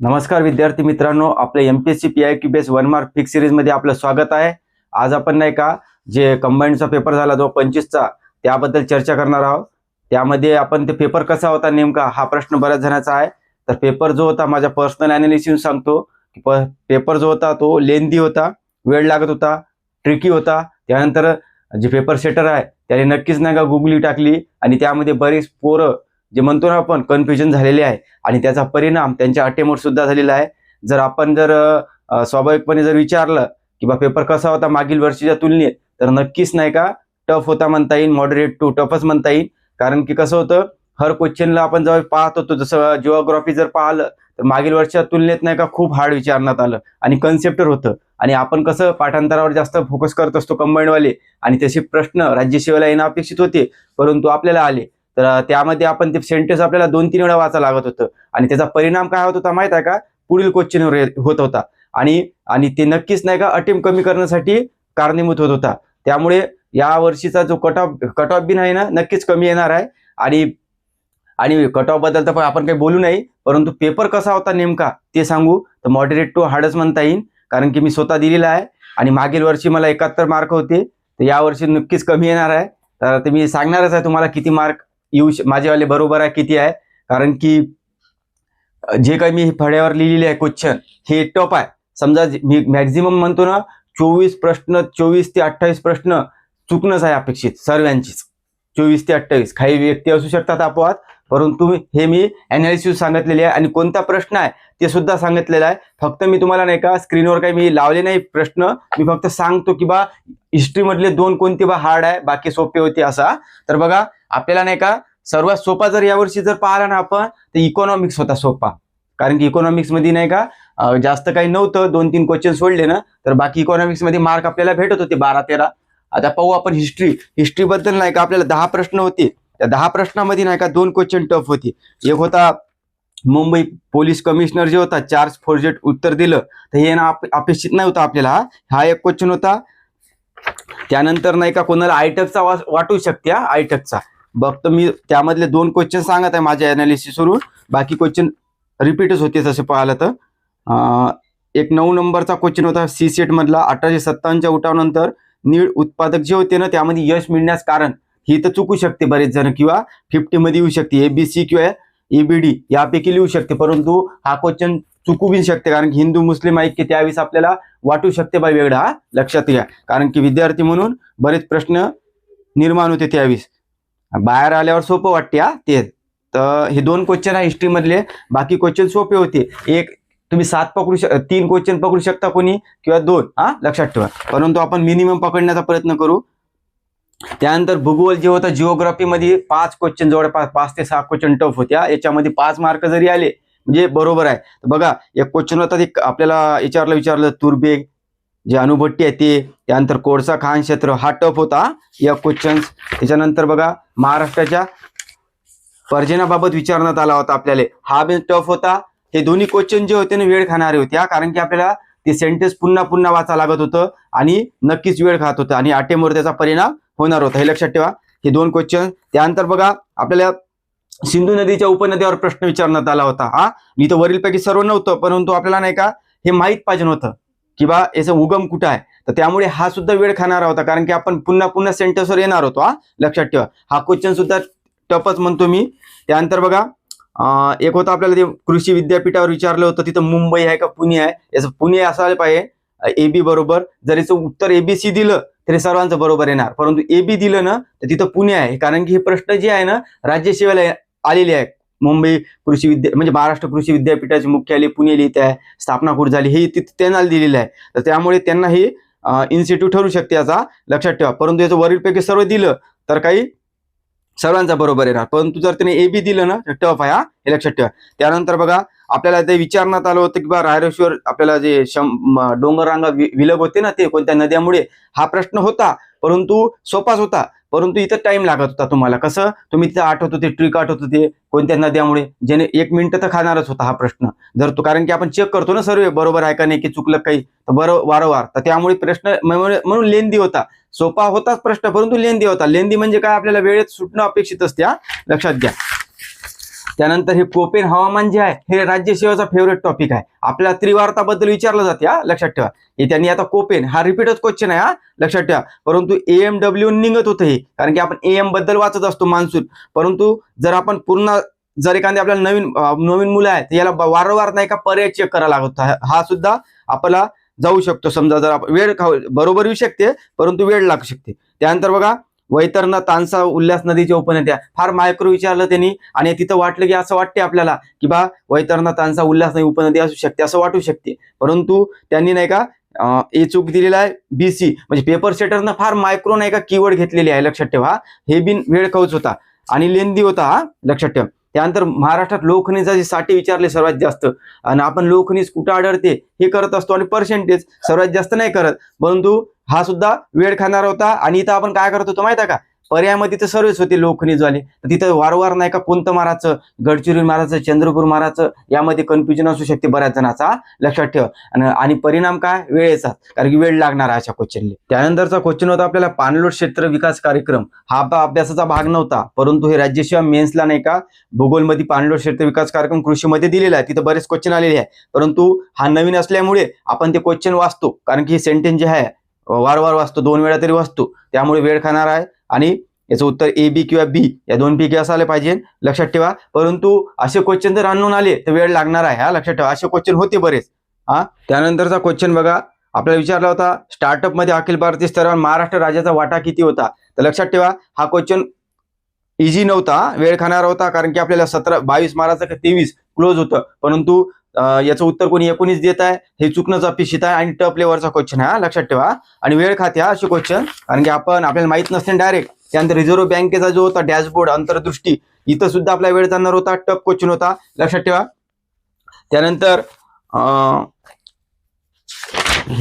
नमस्कार विद्यार्थी मित्रांनो, आपल्या MPSC PIQ base 1 mark fix series मध्ये आपलं स्वागत आहे। आज आपण नाही का जे कंबाईंडचा पेपर झाला जो 25चा त्याबद्दल चर्चा करणार आहोत। त्यामध्ये आपण ते पेपर कसा होता नेमका हा प्रश्न बऱ्याच जणांचा आहे। तर पेपर जो होता माझ्या पर्सनल ॲनालिसिस सांगतो की पेपर जो होता तो लेंदी होता, वेळ लागत होता, ट्रिकी होता। त्यानंतर जे पेपर सेटर आहे त्याने नक्कीच नाही का गुगली टाकली आणि त्यामध्ये बरेच पोरं जे म्हणतो ना आपण कन्फ्युजन झालेले आहे आणि त्याचा परिणाम त्यांच्या अटेम्प्टवर सुद्धा झालेला आहे। जर आपण स्वाभाविकपणे जर विचारलं की बा पेपर कसा होता मागील वर्षीच्या तुलनेत, तर नक्कीच नाही का टफ होता म्हणता येईल, मॉडरेट टू टफच म्हणता येईल। कारण की कसं होतं, हर क्वेश्चनला आपण जेव्हा पाहत होतो, जसं जिओग्राफी जर पाहिलं तर मागील वर्षाच्या तुलनेत नाही का खूप हार्ड विचारण्यात आलं आणि कन्सेप्टर होतं। आणि आपण कसं पाठांतरावर जास्त फोकस करत असतो कंबाईंडवाले, आणि तसे प्रश्न राज्यसेवेला येणं अपेक्षित होते परंतु आपल्याला आले। तर त्यामध्ये आपण ते सेंटेन्स आपल्याला 2-3 वेळा वाचा लागत होतं आणि त्याचा परिणाम काय होत होता माहित आहे का, पुढील क्वेश्चनवर होत होता आणि ते नक्कीच नाही का अटेम्प्ट कमी करण्यासाठी कारणीभूत होत होता। त्यामुळे या वर्षीचा जो कट ऑफ बिन आहे ना नक्कीच कमी येणार आहे। आणि कट ऑफ बद्दल तर आपण काही बोलू नाही, परंतु पेपर कसा होता नेमका ते सांगू। तर मॉडरेट टू हार्डच म्हणता येईल, कारण की मी स्वतः दिलेला आहे आणि मागील वर्षी मला 71 मार्क होते, तर या वर्षी नक्कीच कमी येणार आहे। तर ते मी सांगणारच आहे तुम्हाला किती मार्क माझेवाले बरोबर आहे किती आहे, कारण की जे काही मी फळ्यावर लिहिलेले आहे क्वेश्चन हे टॉप आहे। समजा मी मॅक्झिमम म्हणतो ना 24 प्रश्न, 24 ते 28 प्रश्न चुकणंच आहे अपेक्षित सर्वांचीच। 24 ते 28 काही व्यक्ती असू शकतात अपवाद, परंतु हे मी ॲनालिसिस सांगितलेले आहे आणि कोणता प्रश्न आहे ते सुद्धा सांगितलेलं आहे। फक्त मी तुम्हाला नाही का स्क्रीनवर काही मी लावले नाही प्रश्न, मी फक्त सांगतो की बा हिस्ट्रीमधले 2 कोणते बा हार्ड आहे, बाकी सोपे होते असा। तर बघा आपल्याला नाही का सर्वात सोपा जर यावर्षी जर पाहिला ना आपण, तर इकॉनॉमिक्स होता सोपा। कारण की इकॉनॉमिक्स मध्ये नाही का जास्त काही नव्हतं, 2-3 क्वेश्चन सोडले ना तर बाकी इकॉनॉमिक्स मध्ये मार्क आपल्याला भेटत होते 12-13। आता पाहू आपण हिस्ट्री बद्दल नाही का आपल्याला 10 प्रश्न होते, त्या 10 प्रश्नामध्ये नाही का 2 क्वेश्चन टफ होते। एक होता मुंबई पोलीस कमिशनर जे होता, चार्ज फॉर्जेट उत्तर दिलं, तर हे ना अपेक्षित नाही होता आपल्याला। हा एक क्वेश्चन होता। त्यानंतर नाही का कोणाला आयटकचा वाटू शकते, आयटकचा बघतो मी, त्यामधले 2 क्वेश्चन सांगत आहे माझ्या ॲनालिसिसवरून, बाकी क्वेश्चन रिपीटच होते तसे पाहिलं तर। एक 9 नंबरचा क्वेश्चन होता सी सेट मधला, 1857च्या उठावानंतर नीळ उत्पादक जे होते ना त्यामध्ये यश मिळण्यास कारण, ही तर चुकू शकते बरेच जण, किंवा 50 मध्ये येऊ शकते, एबीसी किंवा एबीडी यापैकी लिहू शकते, परंतु हा क्वेश्चन चुकू बी शकते कारण की हिंदू मुस्लिम ऐक्य त्यावेळेस आपल्याला वाटू शकते बा वेगळा, हा लक्षात घ्या। कारण की विद्यार्थी म्हणून बरेच प्रश्न निर्माण होते त्यावेळेस, बाहेर आल्यावर सोपं वाटते ते। तर हे 2 क्वेश्चन आहे हिस्ट्री मधले, बाकी क्वेश्चन सोपे होते। एक तुम्ही 3 क्वेश्चन पकडू शकता कोणी, किंवा 2, लक्षात ठेवा, परंतु आपण मिनिमम पकडण्याचा प्रयत्न करू। त्यानंतर भूगोल जे होता, जिओग्राफी मध्ये 5 क्वेश्चन जवळपास 5 ते 6 क्वेश्चन टफ होत्या, याच्यामध्ये 5 मार्क जरी आले म्हणजे बरोबर आहे। तर बघा एक क्वेश्चन होता ते आपल्याला विचारलं तुर्बे जे अणुभट्टी आहे ते, त्यानंतर कोळसा खान क्षेत्र, हा टफ होता या क्वेश्चन। त्याच्यानंतर बघा महाराष्ट्राच्या पर्जन्याबाबत विचारण्यात आला होता आपल्याला, हा बी टफ होता। हे दोन्ही क्वेश्चन जे होते ना वेळ खाणारे होते, कारण की आपल्याला ते सेंटेन्स पुन्हा वाचा लागत होतं आणि नक्कीच वेळ खात होतं आणि अटेम्प्टवर त्याचा परिणाम होणार होता, हे लक्षात ठेवा हे 2 क्वेश्चन। त्यानंतर बघा आपल्याला सिंधू नदीच्या उपनद्यावर प्रश्न विचारण्यात आला होता। मी तर वरीलपैकी सर्व नव्हतं, परंतु आपल्याला नाही का हे माहीत पाहिजे होतं की बा याचा उगम कुठं आहे, तर त्यामुळे हा सुद्धा वेळ खाणारा होता, कारण की आपण पुन्हा सेंटेन्सवर येणार होतो, लक्षात ठेवा हा क्वेश्चन सुद्धा टफच म्हणतो मी। त्यानंतर बघा एक होता आपल्याला ते कृषी विद्यापीठावर विचारलं होतं, तिथं मुंबई आहे का पुणे आहे, याचं पुणे असायला पाहिजे, एबी बरोबर। जर याचं उत्तर एबीसी दिलं तरी सर्वांचं बरोबर येणार, परंतु एबी दिलं ना तर तिथं पुणे आहे, कारण की हे प्रश्न जे आहे ना राज्यसेवेला आलेले आहे। मुंबई म्हणजे महाराष्ट्र कृषी विद्यापीठाचे मुख्यालय पुणे लिहित आहे, स्थापना कुठे झाली हे त्यांना दिलेलं आहे, तर त्यामुळे त्यांना हे इन्स्टिट्यूट ठरू शकते याचा, लक्षात ठेवा। परंतु याचं वरीलपैकी सर्व दिलं तर काही सर्वांचा बरोबर येणार, परंतु जर त्याने एबी दिलं ना टफ आहे, हे लक्षात ठेवा। त्यानंतर बघा आपल्याला ते विचारण्यात आलं होतं की बा रायरेश्वर आपल्याला जे डोंगर रांगा विलग होते ना ते कोणत्या नद्यामुळे, हा प्रश्न होता परंतु सोपाच होता, परंतु इथं टाइम लागत होता तुम्हाला। कसं तुम्ही तिथं आठवत होते, ट्रिक आठवत होते कोणत्या नद्यामुळे, ज्याने 1 मिनिट तर खाणारच होता हा प्रश्न जर तो, कारण की आपण चेक करतो ना सर्व बरोबर आहे का नाही, की चुकलं काही तर बरं वारंवार, तर त्यामुळे प्रश्न म्हणून लेंदी होता। सोपा होताच प्रश्न परंतु लेंदी होता। लेंदी म्हणजे काय, आपल्याला वेळेत सुटणं अपेक्षित असते, लक्षात घ्या। त्यानंतर हे कोपेन हवामान जे आहे हे राज्यसेवेचा फेवरेट टॉपिक आहे. आपल्याला त्रिवार्ताबद्दल विचारलं जाते हा, लक्षात ठेवा. हे त्यांनी आता कोपेन हा रिपीटच क्वेश्चन आहे हा, लक्षात ठेवा. परंतु AMW निघत होतं हे, कारण की आपण AM बद्दल वाचत असतो मान्सून. परंतु जर आपण पूर्ण जर एखाद्या आपल्याला नवीन मुलं आहेत याला वारंवार नाही का पर्याय चेक करायला लागतो, हा सुद्धा आपल्याला जाऊ शकतो. समजा जर वेळ बरोबर येऊ शकते परंतु वेळ लागू शकते. त्यानंतर बघा वैतरणा तानसा उल्हास नदीच्या उपनद्या, फार मायक्रो विचारलं त्यांनी आणि तिथं वाटलं की असं वाटते आपल्याला की बा वैतरणा तानसा उल्हास नदी उपनदी असू शकते असं वाटू शकते, परंतु त्यांनी नाही का ए चूक दिलेला आहे BC. म्हणजे पेपर सेटरनं फार मायक्रो नाही का कीवर्ड घेतलेली आहे, लक्षात ठेवा. हे बिन वेळ खवच होता आणि लेंदी होता हा, लक्षात ठेवा. त्यानंतर महाराष्ट्रात लोकखनिजाचे साठे विचारले सर्वात जास्त, आणि आपण लोकखनिज कुठं आढळते हे करत असतो आणि पर्सेंटेज सर्वात जास्त नाही करत, परंतु हा सुद्धा वेळ खाणार होता. आणि इथं आपण काय करत होतो माहिती आहे का, पर्यायामध्ये तिथं सर्वच होते लोकखनिजवाले, तर तिथं वारंवार नाही का कोणतं मारायचं, गडचिरोली मारायचं, चंद्रपूर मारायचं, यामध्ये कन्फ्युजन असू शकते बऱ्याच जणांचा, लक्षात ठेवा. आणि परिणाम काय, वेळेचा, कारण की वेळ लागणार अशा क्वेश्चनले. त्यानंतरचा क्वेश्चन होता आपल्याला पाणलोट क्षेत्र विकास कार्यक्रम. हा अभ्यासाचा भाग नव्हता, परंतु हे राज्यसेवा मेन्सला नाही का भूगोलमध्ये पाणलोट क्षेत्र विकास कार्यक्रम कृषीमध्ये दिलेला आहे, तिथं बरेच क्वेश्चन आलेले आहे. परंतु हा नवीन असल्यामुळे आपण ते क्वेश्चन वाचतो, कारण की सेंटेन्स जे आहे वारंवार वाचतो, 2 वेळा तरी वाचतो, त्यामुळे वेळ खाणार आहे. आणि याचं उत्तर AB किंवा B या दोनपैकी असायला पाहिजे, लक्षात ठेवा. परंतु असे क्वेश्चन जर आणून आले तर वेळ लागणार आहे हा, लक्षात ठेवा. असे क्वेश्चन होते बरेच हा. त्यानंतरचा क्वेश्चन बघा, आपल्याला विचारला होता स्टार्टअप मध्ये अखिल भारतीय स्तरावर महाराष्ट्र राज्याचा वाटा किती होता. तर लक्षात ठेवा हा क्वेश्चन इझी नव्हता, वेळ खाणार होता, कारण की आपल्याला 22 मारायचं का 23 क्लोज होतं. परंतु याचं उत्तर कोणी 19 देत आहे, हे चुकणंच अपेक्षित आहे आणि टप लेवलचा क्वेश्चन आहे, लक्षात ठेवा. आणि वेळ खाते हा असे क्वेश्चन, कारण की आपल्याला माहित नसते डायरेक्ट. त्यानंतर रिझर्व्ह बँकेचा जो होता डॅशबोर्ड अंतर्दृष्टी, इथं सुद्धा आपला वेळ जाणार होता, टप क्वेश्चन होता, लक्षात ठेवा. त्यानंतर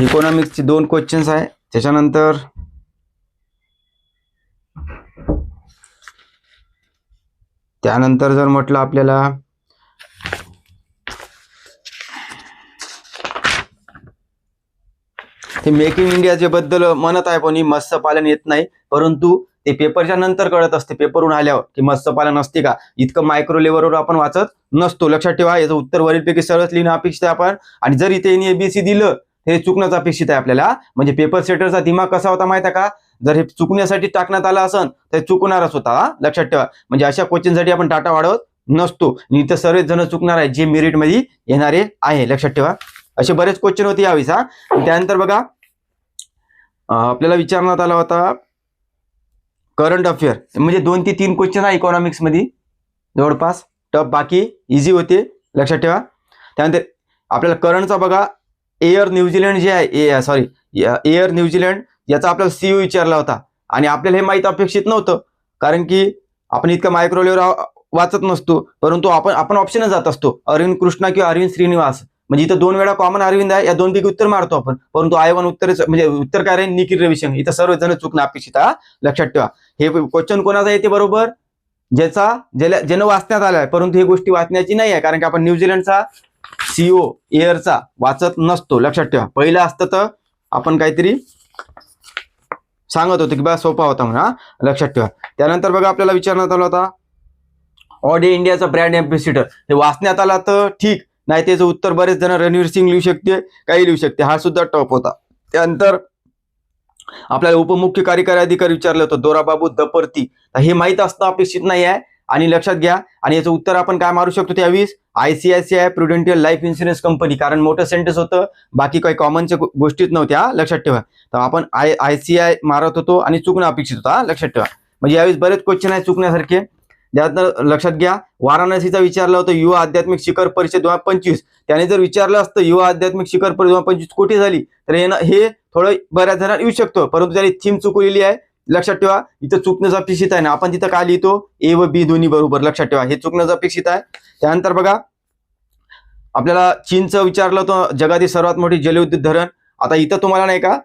इकॉनॉमिक्सचे 2 क्वेश्चन्स आहे. त्यानंतर जर म्हटलं आपल्याला ते मेक इन इंडियाच्या बद्दल म्हणत आहे कोणी, मत्स्यपालन येत नाही, परंतु ते पेपरच्या नंतर कळत असते, पेपरहून आल्यावर की मत्स्यपालन असते का, इतकं मायक्रो लेवलवर आपण वाचत नसतो, लक्षात ठेवा. याचं उत्तर वरीलपैकी सरळच लिहिणं अपेक्षित आहे आपण, आणि जर इथे ABC दिलं हे चुकणंच अपेक्षित आहे आपल्याला. म्हणजे पेपर सेटरचा दिमाग कसा होता माहिती आहे का, जर हे चुकण्यासाठी टाकण्यात आलं असेल तर चुकणारच होता, लक्षात ठेवा. म्हणजे अशा क्वेश्चनसाठी आपण टाटा वाढवत नसतो. इथं सर्वच जण चुकणार आहे जे मेरिट मध्ये येणारे आहे, लक्षात ठेवा. असे बरेच क्वेश्चन होते यावेळेस हा. त्यानंतर बघा आपल्याला विचारण्यात आला होता करंट अफेअर, म्हणजे 2 ते 3 क्वेश्चन आहे इकॉनॉमिक्स मध्ये जवळपास टफ, बाकी इझी होते, लक्षात ठेवा. त्यानंतर आपल्याला करंटचा बघा, एअर न्यूझीलंड जे आहे, एअर न्यूझीलंड याचा आपल्याला CEO विचारला होता, आणि आपल्याला हे माहित अपेक्षित नव्हतं, कारण की आपण इतकं मायक्रो लेवलवर वाचत नसतो. परंतु आपण ऑप्शनच जात असतो, अरविंद कृष्णा किंवा अरविंद श्रीनिवास. म्हणजे इथं 2 वेळा कॉमन अरविंद आहे, या 2 पैकी उत्तर मारतो आपण, परंतु I1 म्हणजे उत्तर काय राहील, निखिल रविशंकर. इथं सर्वजण चुकणं अपेक्षित आहे, लक्षात ठेवा. हे क्वेश्चन कोणाचा येते बरोबर, ज्यानं वाचण्यात आलं आहे, परंतु ही गोष्टी वाचण्याची नाही आहे, कारण की आपण न्यूझीलंडचा CEO एअरचा वाचत नसतो, लक्षात ठेवा. पहिलं असतं तर आपण काहीतरी सांगत होतो की बा सोपा होता म्हणा, लक्षात ठेवा. त्यानंतर बघा आपल्याला विचारण्यात आला होता ऑड इंडियाचा ब्रँड एम्बेसिडर, हे वाचण्यात आला तर ठीक, नाही त्याचं उत्तर बरेच जण रणवीर सिंग लिहू शकते, काही लिहू शकते, हा सुद्धा टॉप होता. त्यानंतर आपल्याला उपमुख्य कार्यकारी अधिकारी विचारलं होतं दोराबाबू दपर्ती, हे माहित असणं अपेक्षित नाही आहे, आणि लक्षात घ्या. आणि याचं उत्तर आपण काय मारू शकतो त्यावेळेस, ICICI प्रुडेंटियल लाईफ इन्शुरन्स कंपनी, कारण मोठं सेंटेन्स होतं, बाकी काही कॉमनच्या गोष्टीच नव्हत्या, लक्षात ठेवा. तर आपण ICI मारत होतो आणि चुकणं अपेक्षित होता, लक्षात ठेवा. म्हणजे यावेळेस बरेच क्वेश्चन आहे चुकण्यासारखे. त्यानंतर लक्षात घ्या, वाराणसीचा विचारलं होतं युवा आध्यात्मिक शिखर परिषद 2025, त्याने जर विचारलं असतं युवा आध्यात्मिक शिखर परिषद 2025 कुठे झाली, तर हे थोडं बऱ्याच जणांना येऊ शकतो, परंतु त्याने थीम चुकवलेली आहे, लक्षात ठेवा. इथं चुकणं अपेक्षित आहे ना, आपण तिथं काय लिहितो, A व B दोन्ही बरोबर, लक्षात ठेवा, हे चुकणं अपेक्षित आहे. त्यानंतर बघा आपल्याला चीनचं विचारलं होतं जगातील सर्वात मोठी जलविद्युत धरण. आता इथं तुम्हाला नाही का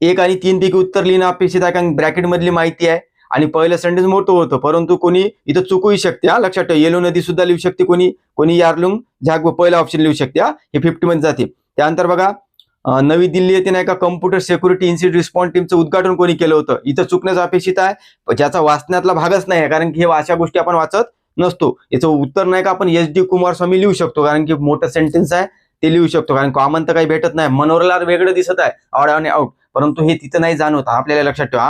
1 आणि 3 पैकी उत्तर लिहिणं अपेक्षित आहे, कारण ब्रॅकेट मधली माहिती आहे आणि पहिलं सेंटेन्स मोठं होतं, परंतु कोणी इथं चुकूही शकते, लक्षात ठेवा. येलो नदी सुद्धा लिहू शकते कोणी यारलुंग झाग पहिला ऑप्शन लिहू शकते, हे 50 मध्ये जाते. त्यानंतर बघा नवी दिल्ली येथे नाही का कम्प्युटर सिक्युरिटी इन्सिडेंट रिस्पॉन्स टीमचं उद्घाटन कोणी केलं होतं, इथं चुकण्याचं अपेक्षित आहे, ज्याचा वाचण्यातला भागच नाही आहे, कारण की हे अशा गोष्टी आपण वाचत नसतो. याचं उत्तर नाही का आपण SD कुमारस्वामी लिहू शकतो, कारण की मोठं सेंटेन्स आहे ते लिहू शकतो, कारण कॉमन तर काही भेटत नाही. मनोहरलाल वेगळं दिसत आहे ऑड आणि आउट, परंतु हे तिथं नाही जाणवत. आपल्याला लक्षात ठेवा,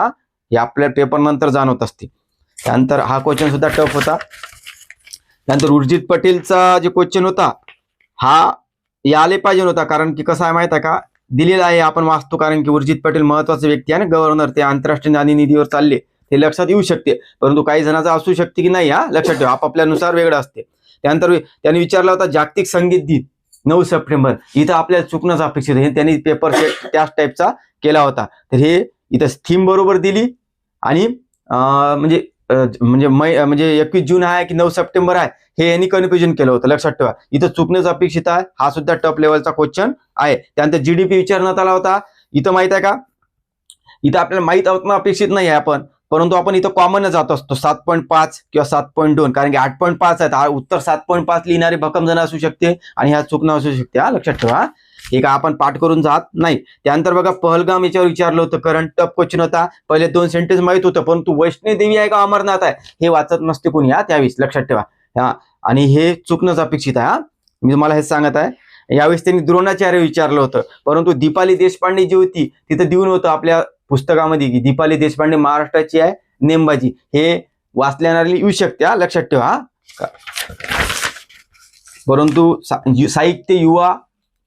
हे आपल्या पेपर नंतर जाणवत असते. त्यानंतर हा क्वेश्चन सुद्धा टफ होता. त्यानंतर उर्जित पटेलचा जे क्वेश्चन होता हा याले पाहिजे होता, कारण की कसं आहे माहित आहे का, दिलेला आहे आपण वाचतो, कारण की उर्जित पटेल महत्वाचे व्यक्ती आहे ना, गव्हर्नर, ते आंतरराष्ट्रीय नाणेनिधीवर चालले, ते लक्षात येऊ शकते. परंतु काही जणांचा असू शकते की नाही, लक्षात ठेवा, आपापल्यानुसार वेगळं असते. त्यानंतर त्यांनी विचारला होता जागतिक संगीत दिन 9 सप्टेंबर, इथं आपल्याला चुकणंच अपेक्षित आहे. त्यांनी पेपर सेट त्याच टाईपचा केला होता. तर हे इथं थीम बरोबर दिली आणि म्हणजे 21 जून आहे की 9 सप्टेंबर आहे हे यांनी कन्फ्युजन केलं होतं. लक्षात ठेवा, इथं चुकणंच अपेक्षित आहे. हा सुद्धा टफ लेवलचा क्वेश्चन आहे. त्यानंतर GDP विचारण्यात आला होता. इथं माहित आहे का, इथं आपल्याला माहित असणं अपेक्षित नाही आहे परंतु आपण इथं कॉमन जात असतो 7.5 किंवा 7.2, कारण की 8.5 आहे. हा उत्तर 7.5 लिहिणारे भक्कम जण असू शकते आणि ह्या चुकणं असू शकते. लक्षात ठेवा, हे का आपण पाठ करून जात नाही. त्यानंतर बघा पहलगाम याच्यावर विचारलं होतं, करंट टफ क्वेश्चन होता. पहिले 2 सेंटेन्स माहित होतं, परंतु वैष्णवी देवी आहे का अमरनाथ आहे हे वाचत नसते कोणी त्यावेळेस. लक्षात ठेवा, आणि हे चुकणंच अपेक्षित आहे. मी तुम्हाला हे सांगत आहे. यावेळेस त्यांनी द्रोणाचार्य विचारलं होतं, परंतु दीपाली देशपांडे जी होती तिथं देऊन होतं आपल्या पुस्तकामध्ये की दीपाली देशपांडे महाराष्ट्राची आहे नेमबाजी, हे वाचल्याने येऊ शकते. लक्षात ठेवा, परंतु साहित्य युवा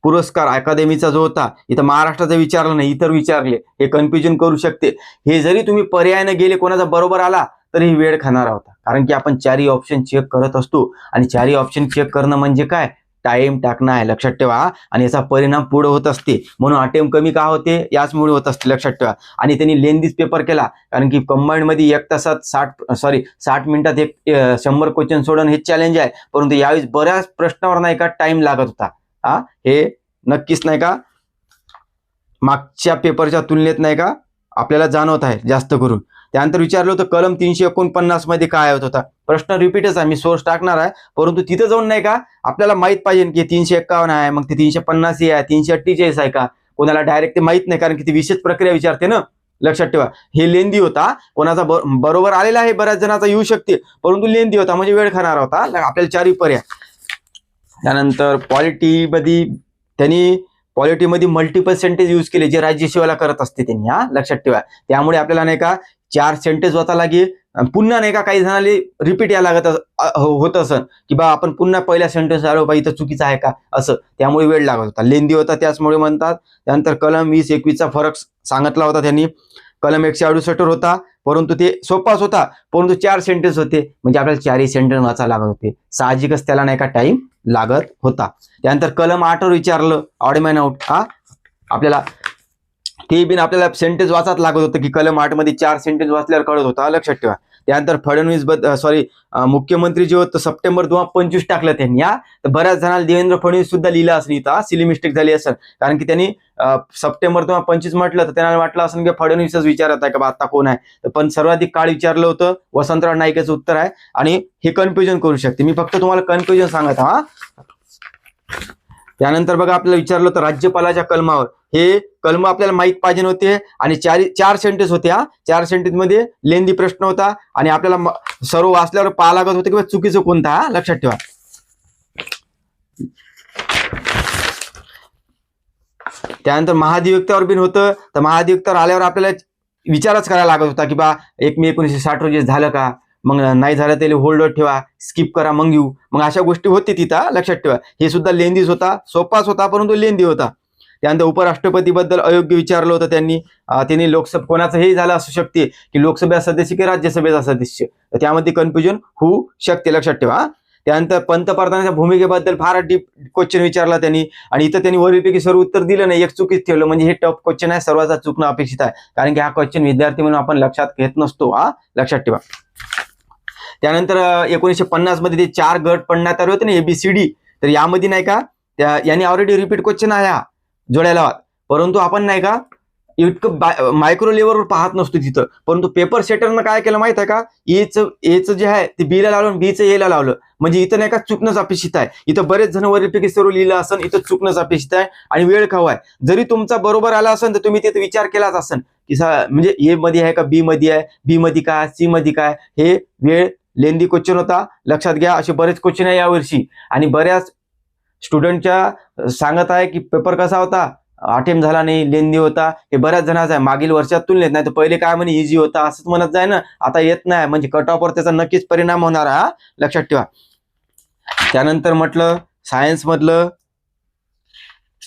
पुरस्कार अकादमीचा जो होता इथं महाराष्ट्राचा विचारलं नाही, इतर विचारले, हे कन्फ्युजन करू शकते. हे जरी तुम्ही पर्यायाने गेले, कोणाचा बरोबर आला तरी वेळ खाणार होता, कारण की आपण 4ही ऑप्शन चेक करत असतो आणि 4ही ऑप्शन चेक करणं म्हणजे काय, टाइम टाकणं आहे. लक्षात ठेवा, आणि याचा परिणाम पुढे होत असते. म्हणून अटेम्प्ट कमी का होते, याचमुळे होत असते. लक्षात ठेवा, आणि त्यांनी लेंदीच पेपर केला, कारण की कंबाईंड मध्ये 1 तासात 60 मिनिटात 100 क्वेश्चन सोडवणं हे चॅलेंज आहे. परंतु यावेळेस बऱ्याच प्रश्नावर नाही का टाइम लागत होता. हे नक्कीच नाही का मागच्या पेपरच्या तुलनेत नाही का आपल्याला जाणवत आहे जास्त करून. त्यानंतर विचारलं होतं कलम 349 मध्ये काय होत होता. प्रश्न रिपीटच आहे, मी सोर्स टाकणार आहे, परंतु तिथं जाऊन नाही का आपल्याला माहित पाहिजे की 351 आहे, मग ते 350 आहे, 348 आहे का, कोणाला डायरेक्ट ते माहित नाही, कारण की ती विशेष प्रक्रिया विचारते ना. लक्षात ठेवा, हे लेंदी होता. कोणाचा बरोबर आलेला आहे, बऱ्याच जणांचा येऊ शकते, परंतु लेंदी होता म्हणजे वेळ खाणार होता. आपल्याला 4ही पर्याय. त्यानंतर पॉलिटीमध्ये मल्टिपल सेंटेन्स यूज केले, जे राज्यसेवेला करत असते त्यांनी. लक्षात ठेवा, त्यामुळे आपल्याला नाही का 4 सेंटेन्स वाचा लागेल. पुन्हा नाही का काही जणांना रिपीट या लागत होत असं की बा आपण पुन्हा पहिल्या सेंटेन्स आलो बा इथं चुकीचं आहे का असं, त्यामुळे वेळ लागत होता, लेंदी होता, त्याचमुळे म्हणतात. त्यानंतर कलम 20-21चा फरक सांगितला होता त्यांनी. कलम 168 होता, परंतु ते सोपाच होता, परंतु 4 सेंटेन्स होते, म्हणजे आपल्याला 4ही सेंटेन्स वाचा लागत होते. साहजिकच त्याला नाही का टाइम लागत होता. त्यानंतर कलम 8 वर विचारलं ऑड मॅन आउट. आपल्याला ते बिन आपल्याला सेंटेन्स वाचाच लागत होतं की कलम 8 मध्ये 4 सेंटेन्स वाचल्यावर कळत होता. लक्षात ठेवा. त्यानंतर फडणवीस मुख्यमंत्री जे होतं सप्टेंबर 2025 टाकलं त्यांनी. तर बऱ्याच जणांना देवेंद्र फडणवीस सुद्धा लिहिलं असेल, इथं सिली मिस्टेक झाली असेल, कारण की त्यांनी सप्टेंबर 2025 म्हटलं तर त्यांना वाटलं असेल की फडणवीसच विचारत आहे का बा आता कोण आहे. तर पण सर्वाधिक काळ विचारलं होतं वसंतराव नाईकचं उत्तर आहे, आणि हे कन्फ्युजन करू शकते. मी फक्त तुम्हाला कन्फ्युजन सांगत त्यानंतर बघा आपल्याला विचारलं होतं राज्यपालाच्या कलमावर. हे कलम आपल्याला माहित पाहिजे होते, आणि 4 सेंटेन्स होते. 4 सेंटेन्स मध्ये लेंदी प्रश्न होता, आणि आपल्याला सर्व वाचल्यावर पाहा लागत होते की चुकीचं कोणता. लक्षात ठेवा. त्यानंतर महाधिवक्त्यावर बिन होतं, तर महाधिवक्त्यावर आल्यावर आपल्याला विचारच करायला लागत होता की बा 1 मे 1960 रोजी झालं का, मग नाही झालं त्याला होल्डवर ठेवा, स्किप करा, मग येऊ, मग अशा गोष्टी होती तिथं. लक्षात ठेवा, हे सुद्धा लेंदीच होता, सोपाच होता, परंतु लेंदी होता. त्यानंतर उपराष्ट्रपतीबद्दल अयोग्य विचारलं होतं त्यांनी लोकसभा कोणाचं हे झालं असू शकते की लोकसभा सदस्य की राज्यसभेचा सदस्य, तर त्यामध्ये कन्फ्युजन होऊ शकते. लक्षात ठेवा. त्यानंतर पंतप्रधानाच्या भूमिकेबद्दल फार डीप क्वेश्चन विचारला त्यांनी, आणि इथं त्यांनी वरीलपैकी सर्व उत्तर दिलं नाही, एक चुकीच ठेवलं, म्हणजे हे टफ क्वेश्चन आहे, सर्वांचा चुकणं अपेक्षित आहे, कारण की हा क्वेश्चन विद्यार्थी म्हणून आपण लक्षात घेत नसतो. लक्षात ठेवा. त्यानंतर 1950 मध्ये ते 4 गट पडण्यात आले होते ना ABCD, तर यामध्ये नाही का यांनी ऑलरेडी रिपीट क्वेश्चन आहे जोडायला, परंतु आपण नाही का इतकं मायक्रो लेवलवर पाहत नसतो तिथं. परंतु पेपर सेटरनं काय केलं माहित आहे का, एचं जे आहे ते B ला लावलं, Bचं A ला लावलं, म्हणजे इथं नाही का चुकणंच अपेक्षित आहे. इथं बरेच जण वरीलपैकी सर्व लिहिलं असेल, इथं चुकणंच अपेक्षित आहे, आणि वेळ खाऊ आहे. जरी तुमचा बरोबर आला असेल तर तुम्ही तिथे विचार केलाच असेल की म्हणजे A मध्ये आहे का B मध्ये आहे, B मध्ये काय, C मध्ये काय, हे वेळ लेंदी क्वेश्चन होता, लक्षात घ्या. असे बरेच क्वेश्चन आहे यावर्षी आणि बऱ्याच स्टुडंटच्या सांगत आहे की पेपर कसा होता, अटेम्प्ट झाला नाही, लेंदी होता. हे बऱ्याच जणांचं आहे मागील वर्षात तुलनेत. नाही तर पहिले काय म्हणे इझी होता असंच म्हणत जाय ना, आता येत नाही म्हणजे कट ऑफवर त्याचा नक्कीच परिणाम होणार आहे, लक्षात ठेवा. त्यानंतर म्हटलं सायन्स मधलं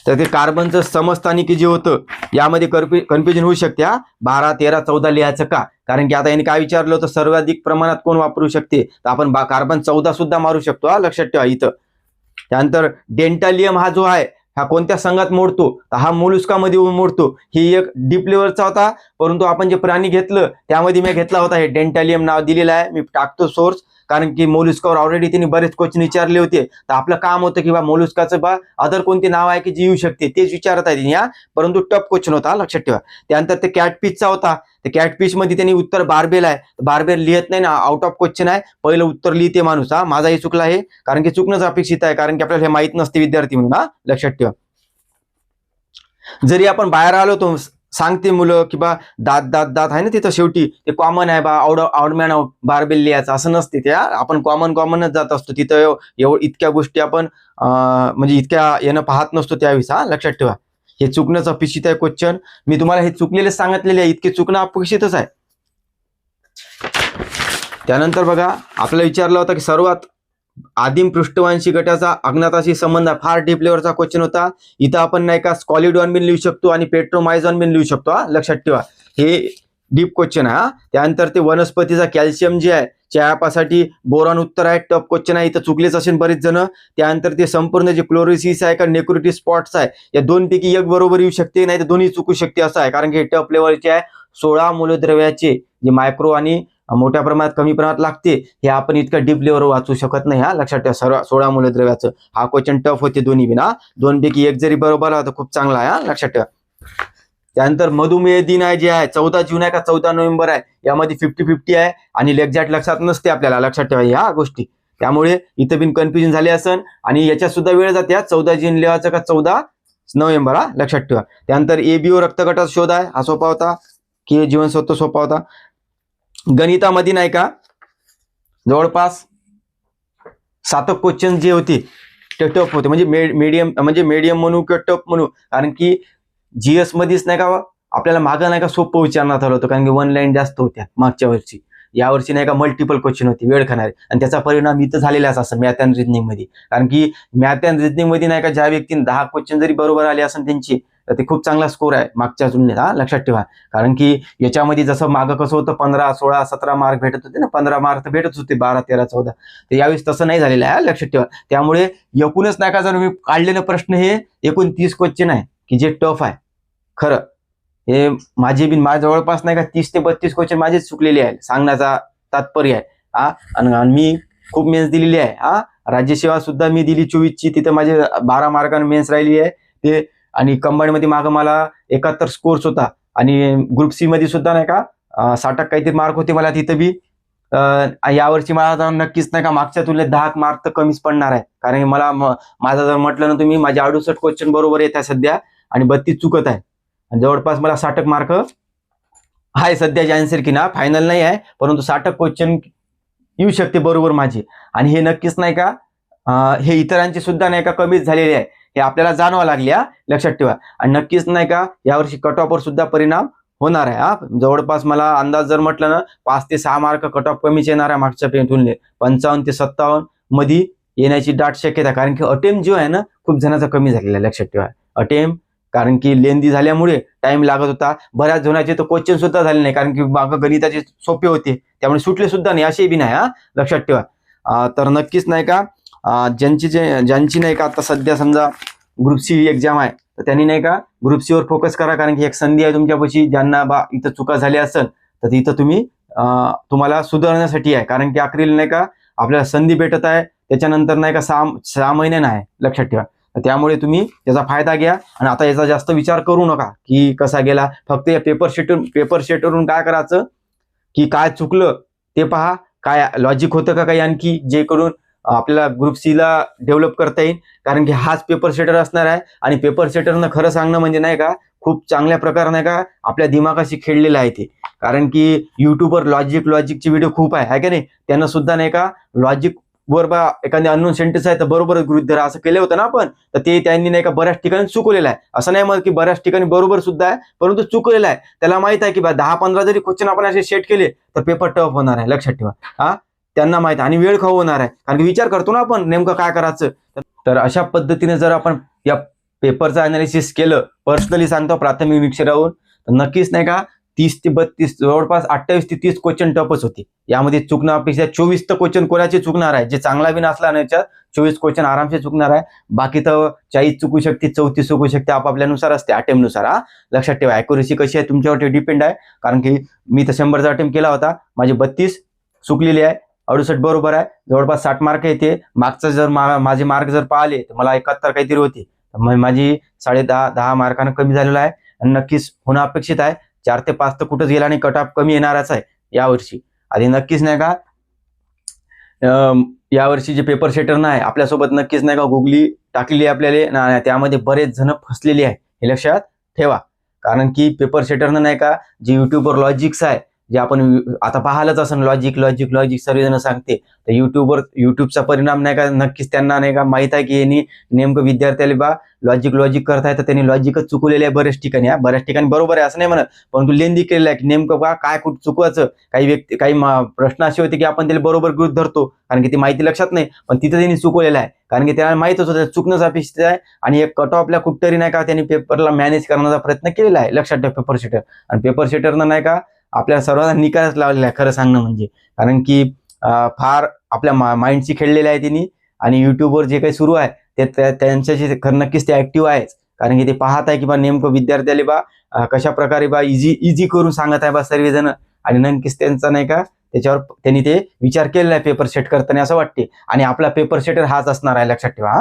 तर ते कार्बनचं समस्थानिकी जे होतं यामध्ये कन्फ्युजन होऊ शकते. 12, 13, 14 लिहायचं का, कारण की आता यांनी काय विचारलं होतं सर्वाधिक प्रमाणात कोण वापरू शकते, तर आपण कार्बन 14 सुद्धा मारू शकतो, लक्षात ठेवा इथं. त्यानंतर डेंटालियम हा जो आहे हा कोणत्या संघात मोडतो, तर हा मोलुस्कामध्ये मोडतो. ही एक डीप लेवलचा होता, परंतु आपण जे प्राणी घेतलं त्यामध्ये मी घेतला होता हे डेंटालियम नाव दिलेलं आहे. मी टाकतो सोर्स, कारण की मोलुस्कावर ऑलरेडी त्यांनी बरेच क्वेश्चन विचारले होते. तर आपलं काम होतं की बा मोलुस्काचं बा अदर कोणते नाव आहे की जे येऊ शकते तेच विचारत आहे त्यांनी, परंतु टफ क्वेश्चन होता, लक्षात ठेवा. त्यानंतर ते कॅटफिशचा होता. ते कॅटफिश मध्ये त्यांनी उत्तर बार्बेल आहे, बार्बेल लिहित नाही ना, आउट ऑफ क्वेश्चन आहे. पहिलं उत्तर लिहिते माणूस, माझाही चुकला आहे, कारण की चुकणंच अपेक्षित आहे, कारण की आपल्याला हे माहित नसते विद्यार्थी म्हणून, लक्षात ठेवा. जरी आपण बाहेर आलो तो सांगते मुलं की बा दात दात दात आहे ना तिथं, शेवटी ते कॉमन आहे बा, आउट मॅन आउट बार्बेल लिहायचं असं नसते. त्या आपण कॉमनच जात असतो तिथं, इतक्या गोष्टी आपण म्हणजे इतक्या येणं पाहत नसतो त्यावेळेस, लक्षात ठेवा. हे चुकणंच अपेक्षित आहे क्वेश्चन. मी तुम्हाला हे चुकलेले सांगितलेले आहे, इतके चुकणं अपेक्षितच आहे. त्यानंतर बघा आपल्याला विचारलं होतं की सर्वात आदिम पृष्ठवंशी गटाचा अज्ञाताशी संबंध, फार डीप लेवलचा क्वेश्चन होता. इथं आपण नाही का स्कॉलिडॉन बिन लिहू शकतो आणि पेट्रोमायझॉन बिन लिहू शकतो, लक्षात ठेवा. हे डीप क्वेश्चन आहे. त्यानंतर ते वनस्पतीचा कॅल्शियम जे आहे चयापासाठी बोरॉन उत्तर आहे, टफ क्वेश्चन आहे, इथं चुकलेच असेल बरेच जण. त्यानंतर ते संपूर्ण जे क्लोरोसिस आहे का नेक्रोटिक स्पॉट्स आहे या दोनपैकी एक बरोबर येऊ शकते, नाही तर दोन्ही चुकू शकते असं आहे, कारण की हे टफ लेवलचे आहे. 16 मूलद्रव्याचे जे मायक्रो आणि मोठ्या प्रमाणात कमी प्रमाणात लागते हे आपण इतकं डीप लेवलवर वाचू शकत नाही, लक्षात ठेवा. 16 मूलद्रव्याचं हा क्वेश्चन टफ होते दोन्ही बिना, दोनपैकी एक जरी बरोबर आला तर खूप चांगला आहे, लक्षात ठेवा. त्यानंतर मधुमेह दिन आहे जे आहे 14 जून आहे का 14 नोव्हेंबर आहे, यामध्ये 50-50 आहे आणि एक्झॅक्ट लक्षात नसते आपल्याला, लक्षात ठेवा ह्या गोष्टी. त्यामुळे इथं बिन कन्फ्युजन झाले असन आणि याच्यात सुद्धा वेळ जाते, 14 जून लिहायचं का 14 नोव्हेंबर, लक्षात ठेवा. त्यानंतर एबीओ रक्तगटाचा शोध आहे, हा सोपा होता. की जीवनसत्व सोपा होता. गणितामध्ये नाही का जवळपास 7 क्वेश्चन जे होते ते टफ होते, म्हणजे मीडियम म्हणू किंवा टफ म्हणू, कारण की जीएस मध्येच नाही का आपल्याला मागं नाही का सोपं विचारण्यात आलं होतं, कारण की 1 लाईन जास्त होत्या मागच्या वर्षी. यावर्षी नाही का मल्टिपल क्वेश्चन होते वेळ खाणारे, आणि त्याचा परिणाम इथं झालेलाच असं मॅथ अँड रिजनिंग मध्ये, कारण की मॅथ अँड रिजनिंग मध्ये नाही का ज्या व्यक्तीने 10 क्वेश्चन जरी बरोबर आले असेल त्यांची, तर ते खूप चांगला स्कोर आहे मागच्या तुलनेत, लक्षात ठेवा. कारण की याच्यामध्ये जसं मागं कसं होतं 15, 16, 17 मार्क भेटत होते ना, 15 मार्क तर भेटत होते, 12, 13, 14, तर यावेळेस तसं नाही झालेलं आहे, लक्षात ठेवा. त्यामुळे एकूणच नाही का जर मी काढलेले प्रश्न हे एकूण 30 क्वेश्चन आहे की जे टफ आहे खरं. हे माझे जवळपास नाही का 30 ते 32 क्वेश्चन माझेच चुकलेले आहे, सांगण्याचा तात्पर्य आहे. आणि मी खूप मेन्स दिलेली आहे, राज्यसेवा सुद्धा मी दिली 24ची, तिथे माझे 12 मार्कांनी मेन्स राहिली आहे ते. आणि कंबाईन मध्ये मागं मला 71 स्कोर्स होता, आणि ग्रुप सी मध्ये सुद्धा नाही का 60 काहीतरी मार्क होते मला तिथं बी. यावर्षी मला नक्कीच नाही का मागच्या तुलनेत 10 मार्क तर कमीच पडणार आहे, कारण मला माझं जर म्हटलं ना तुम्ही, माझे 68 क्वेश्चन बरोबर येत आहे सध्या आणि 32 चुकत आहे, आणि जवळपास मला 60 मार्क आहे सध्याची आन्सर की ना, फायनल नाही आहे, परंतु 60 क्वेश्चन येऊ शकते बरोबर माझे. आणि हे नक्कीच नाही का हे इतरांचे सुद्धा नाही का कमीच झालेले आहे, हे आपल्याला जाणवावं लागले, लक्षात ठेवा. आणि नक्कीच नाही का यावर्षी कट ऑफवर सुद्धा परिणाम होणार आहे. जवळपास मला अंदाज जर म्हटलं ना 5 ते 6 मार्क कट ऑफ कमीच येणार आहे मागच्या तुलनेत, 55 ते 57 मध्ये येण्याची दाट शक्यता, कारण की अटेम्प्ट जो आहे ना खूप जणांचा कमी झालेला आहे, लक्षात ठेवा. अटेम्प्ट कारण की लेंदी झाल्यामुळे टाइम लागत होता, बऱ्याच जणांचे तर क्वेश्चन सुद्धा झाले नाही, कारण की मागं गणिताचे सोपे होते त्यामुळे सुटले सुद्धा नाही, असे बी नाही, लक्षात ठेवा. तर नक्कीच नाही का ज्यांची नाही का आता सध्या समजा ग्रुप सी एक्झाम आहे, तर त्यांनी नाही का ग्रुप सी वर फोकस करा, कारण की एक संधी आहे तुमच्यापाशी. ज्यांना इथं चुका झाल्या असेल तर इथं तुम्हाला सुधारण्यासाठी आहे, कारण की अखेरीला नाही का आपल्याला संधी भेटत आहे, त्याच्यानंतर नाही का 6 महिने नाही, लक्षात ठेवा. त्यामुळे तुम्ही त्याचा फायदा घ्या, आणि आता याचा जास्त विचार करू नका की कसा गेला. फक्त या पेपर शेटवरून काय करायचं की काय चुकलं ते पहा, काय लॉजिक होतं का काही आणखी, जे करून आपल्याला ग्रुप सी ला डेव्हलप करता येईल, कारण की हाच पेपर सेटर असणार आहे. आणि पेपर सेटरनं खरं सांगणं म्हणजे नाही का खूप चांगल्या प्रकारे नाही का आपल्या दिमागाशी खेळलेलं आहे ते. कारण की युट्यूबवर लॉजिकचे व्हिडिओ खूप आहे का नाही, त्यांना सुद्धा नाही का लॉजिक वर बा एखादी अननोन सेंटेन्स आहे तर बरोबर गृहीत धरा असं केलं होतं ना आपण, तर ते त्यांनी नाही का बऱ्याच ठिकाणी चुकवलेलं आहे. असं नाही मग की बऱ्याच ठिकाणी बरोबर सुद्धा आहे, परंतु चुकलेलं आहे. त्याला माहित आहे की 10-15 जरी क्वेश्चन आपण असे सेट केले तर पेपर टफ होणार आहे, लक्षात ठेवा. हा, त्यांना माहित आहे आणि वेळ खाऊ होणार आहे, कारण की विचार करतो ना आपण नेमकं काय करायचं. तर अशा पद्धतीने जर आपण या पेपरचं अनालिसिस केलं, पर्सनली सांगतो प्राथमिक निरीक्षणावरून, तर नक्कीच नाही का 30 ते 32 जवळपास 28 ते 30 क्वेश्चन टफच होते. यामध्ये चुकणं अपेक्षा 24 तर क्वेश्चन कोणाचे चुकणार आहे, जे चांगला बी नसला ना याच्यात 24 क्वेश्चन आरामसे चुकणार आहे. बाकी तर 40 चुकू शकते, 34 चुकू शकते, आपापल्यानुसार असते अटेम्प्टनुसार. हा, लक्षात ठेवा. अॅक्युरेसी कशी आहे तुमच्यावरती डिपेंड आहे, कारण की मी तर 100चा अटेम्प्ट केला होता, माझे 32 चुकलेली आहे, 68 बरोबर आहे, जवळपास 60 मार्क येते. मागचं जर माझे मार्क जर पाहिले तर मला 71 काहीतरी होते, तर माझी 10.5 मार्कानं कमी झालेलं आहे आणि नक्कीच होणं अपेक्षित आहे. 4 ते 5 तर कुठंच गेला नाही, कट ऑफ कमी येणारच आहे यावर्षी. आणि नक्कीच नाही का यावर्षी जे पेपर सेटर नाही आपल्यासोबत नक्कीच नाही का गुगली टाकलेली आपल्याला, त्यामध्ये बरेच जण फसलेले आहे, हे लक्षात ठेवा. कारण की पेपर सेटरनं नाही का जे युट्यूबवर लॉजिक्स आहे, जे आपण आता पाहालच असं लॉजिक सर्वजण सांगते, तर युट्यूबचा परिणाम नाही का नक्कीच त्यांना नाही का माहित आहे की यांनी नेमकं विद्यार्थ्याला बा लॉजिक करताय, तर त्यांनी लॉजिकच चुकलेले आहे बऱ्याच ठिकाणी. बऱ्याच ठिकाणी बरोबर आहे असं नाही म्हणत, परंतु लेंदी केलेलं आहे की नेमकं बा काय कुठं चुकवायचं. काही प्रश्न असे होते की आपण त्याला बरोबर गृहीत धरतो, कारण की ती माहिती लक्षात नाही, पण तिथं त्यांनी चुकवलेलं आहे, कारण की त्याला माहितच होतं चुकणंच अपेक्षित आहे. आणि एक कट ऑफला कुठतरी नाही का त्यांनी पेपरला मॅनेज करण्याचा प्रयत्न केलेला आहे, लक्षात ठेवा पेपर सेटर. आणि पेपर सेटरनं नाही का आपल्या सर्वांना निकालच लावलेला आहे खरं सांगणं म्हणजे, कारण की फार आपल्या माइंडशी खेळलेले आहे त्यांनी. आणि युट्यूबवर जे काही सुरू आहे ते त्यांच्याशी नक्कीच ते ऍक्टिव्ह आहेच, कारण की ते पाहत आहे की बा नेमकं विद्यार्थ्याला बा कशा प्रकारे बा इझी करून सांगत आहे बा सर्वजण. आणि नक्कीच त्यांचा नाही का त्याच्यावर त्यांनी ते विचार केलेला आहे पेपर सेट करताना असं वाटते. आणि आपला पेपर सेटर हाच असणार आहे, लक्षात ठेवा.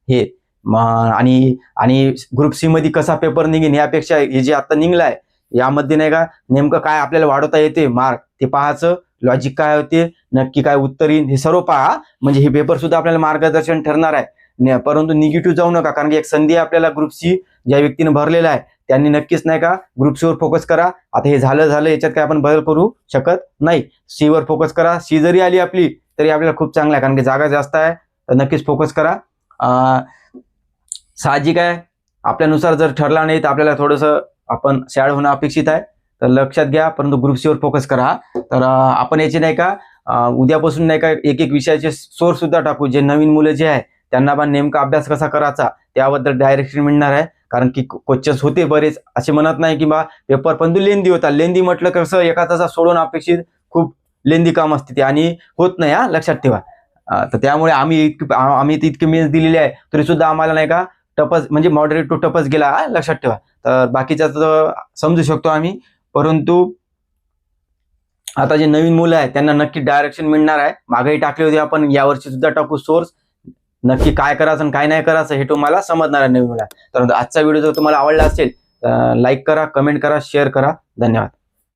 हे आणि ग्रुप सी मध्ये कसा पेपर निघेन यापेक्षा हे जे आता निघलं आहे यामध्ये नाही का नेमकं काय आपल्याला वाढवता येते मार्क ते पाहायचं, लॉजिक काय होते, नक्की काय उत्तर येईल हे सर्व पहा. म्हणजे हे पेपर सुद्धा आपल्याला मार्गदर्शन ठरणार आहे. परंतु निगेटिव्ह जाऊ नका, कारण की एक संधी आपल्याला ग्रुप सी ज्या व्यक्तीने भरलेला आहे त्यांनी नक्कीच नाही का ग्रुप सी वर फोकस करा. आता हे झालं याच्यात काय आपण बदल करू शकत नाही. सी वर फोकस करा. सी जरी आली आपली तरी आपल्याला खूप चांगला आहे, कारण की जागा जास्त आहे, तर नक्कीच फोकस करा. साहजिक आहे आपल्यानुसार जर ठरला नाही तर आपल्याला थोडंसं आपण सॅड होणं अपेक्षित आहे, तर लक्षात घ्या. परंतु ग्रुप सी वर फोकस करा. तर आपण याचे नाही का उद्यापासून नाही का एक विषयाचे सोर्स सुद्धा टाकू, जे नवीन मुलं जे आहे त्यांना पण नेमका अभ्यास कसा करायचा त्याबद्दल डायरेक्शन मिळणार आहे. कारण की क्वेश्चन्स होते बरेच, असे म्हणत नाही की बा पेपर पण लेंदी होता. लेंदी म्हटलं कसं एका तासात सोडवणं अपेक्षित, खूप लेंदी काम असते ते आणि होत नाही, लक्षात ठेवा. तर त्यामुळे आम्ही इतकी मेहनत दिलेली आहे तरी सुद्धा आम्हाला नाही का टपच म्हणजे मॉडरेट टू टपच गेला, लक्षात ठेवा. तर बाकीच्या तर समजू शकतो आम्ही, परंतु आता जे नवीन मुलं आहेत त्यांना नक्की डायरेक्शन मिळणार आहे. मागेही टाकले होते आपण, यावर्षी सुद्धा टाकू सोर्स. नक्की काय करायचं आणि काय नाही करायचं हे तुम्हाला समजणार आहे नवीन मुला. तर आजचा व्हिडिओ जर तुम्हाला आवडला असेल तर लाईक करा, कमेंट करा, शेअर करा. धन्यवाद.